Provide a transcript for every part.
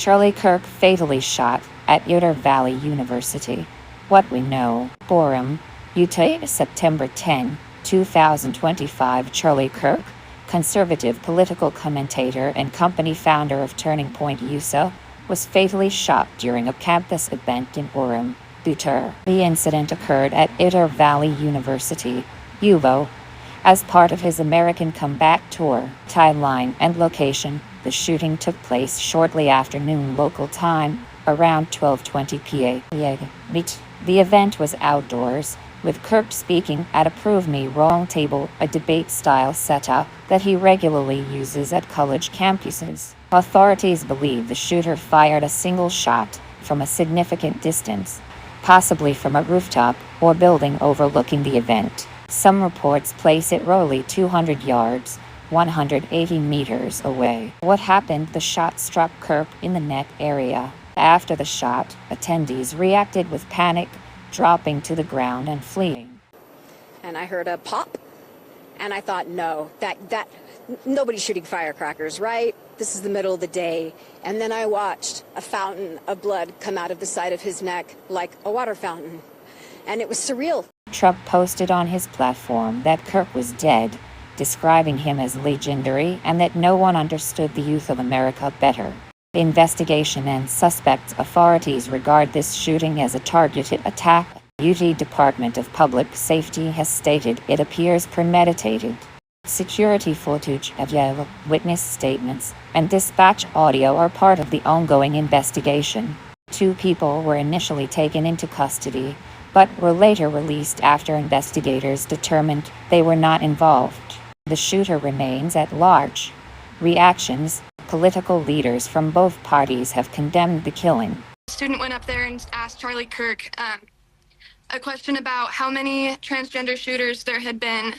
Charlie Kirk fatally shot at Utah Valley University. What we know. Borum, Utah, September 10, 2025. Charlie Kirk, conservative political commentator and company founder of Turning Point USA, was fatally shot during a campus event in Borum, Utah. The incident occurred at Utah Valley University, UVO, as part of his American Comeback Tour. Timeline and location. The shooting took place shortly after noon local time, around 12:20 p.m. The event was outdoors, with Kirk speaking at a Prove Me Wrong table, a debate-style setup that he regularly uses at college campuses. Authorities believe the shooter fired a single shot from a significant distance, possibly from a rooftop or building overlooking the event. Some reports place it roughly 200 yards, 180 meters away. What happened? The shot struck Kirk in the neck area. After the shot, attendees reacted with panic, dropping to the ground and fleeing. And I heard a pop, and I thought, no, that nobody's shooting firecrackers, right? This is the middle of the day. And then I watched a fountain of blood come out of the side of his neck like a water fountain. And it was surreal. Trump posted on his platform that Kirk was dead, describing him as legendary and that no one understood the youth of America better. Investigation and suspects. Authorities regard this shooting as a targeted attack. UT Department of Public Safety has stated it appears premeditated. Security footage, witness statements, and dispatch audio are part of the ongoing investigation. 2 people were initially taken into custody, but were later released after investigators determined they were not involved. The shooter remains at large. Reactions. Political leaders from both parties have condemned the killing. A student went up there and asked Charlie Kirk a question about how many transgender shooters there had been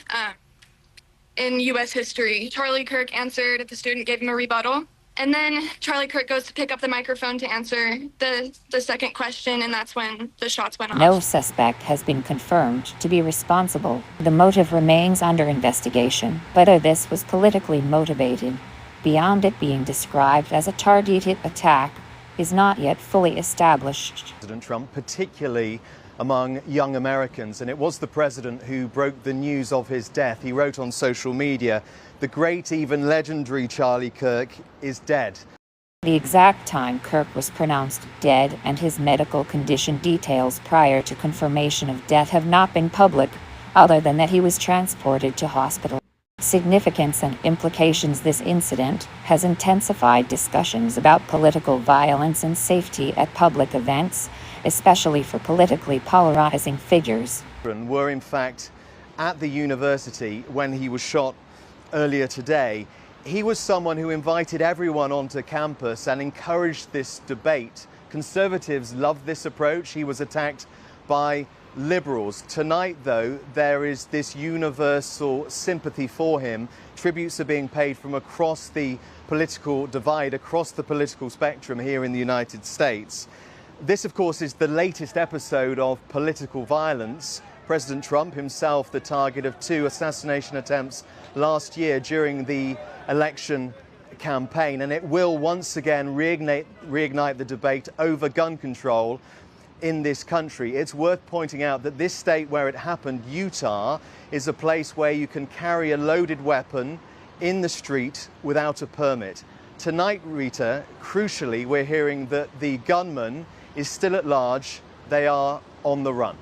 in U.S. history. Charlie Kirk answered, the student gave him a rebuttal. And then Charlie Kirk goes to pick up the microphone to answer the second question, and that's when the shots went off. No suspect has been confirmed to be responsible. The motive remains under investigation. Whether this was politically motivated, beyond it being described as a targeted attack, is not yet fully established. President Trump, particularly among young Americans, and it was the president who broke the news of his death. He wrote on social media, "The great, even legendary Charlie Kirk is dead." The exact time Kirk was pronounced dead and his medical condition details prior to confirmation of death have not been public, other than that he was transported to hospital. Significance and implications. This incident has intensified discussions about political violence and safety at public events, especially for politically polarizing figures. Were in fact at the university when he was shot earlier today. He was someone who invited everyone onto campus and encouraged this debate. Conservatives loved this approach. He was attacked by liberals. Tonight, though, there is this universal sympathy for him. Tributes are being paid from across the political divide, across the political spectrum here in the United States. This, of course, is the latest episode of political violence. President Trump himself the target of 2 assassination attempts last year during the election campaign, and it will once again reignite the debate over gun control in this country. It's worth pointing out that this state where it happened, Utah, is a place where you can carry a loaded weapon in the street without a permit. Tonight, Rita, crucially, we're hearing that the gunman is still at large. They are on the run.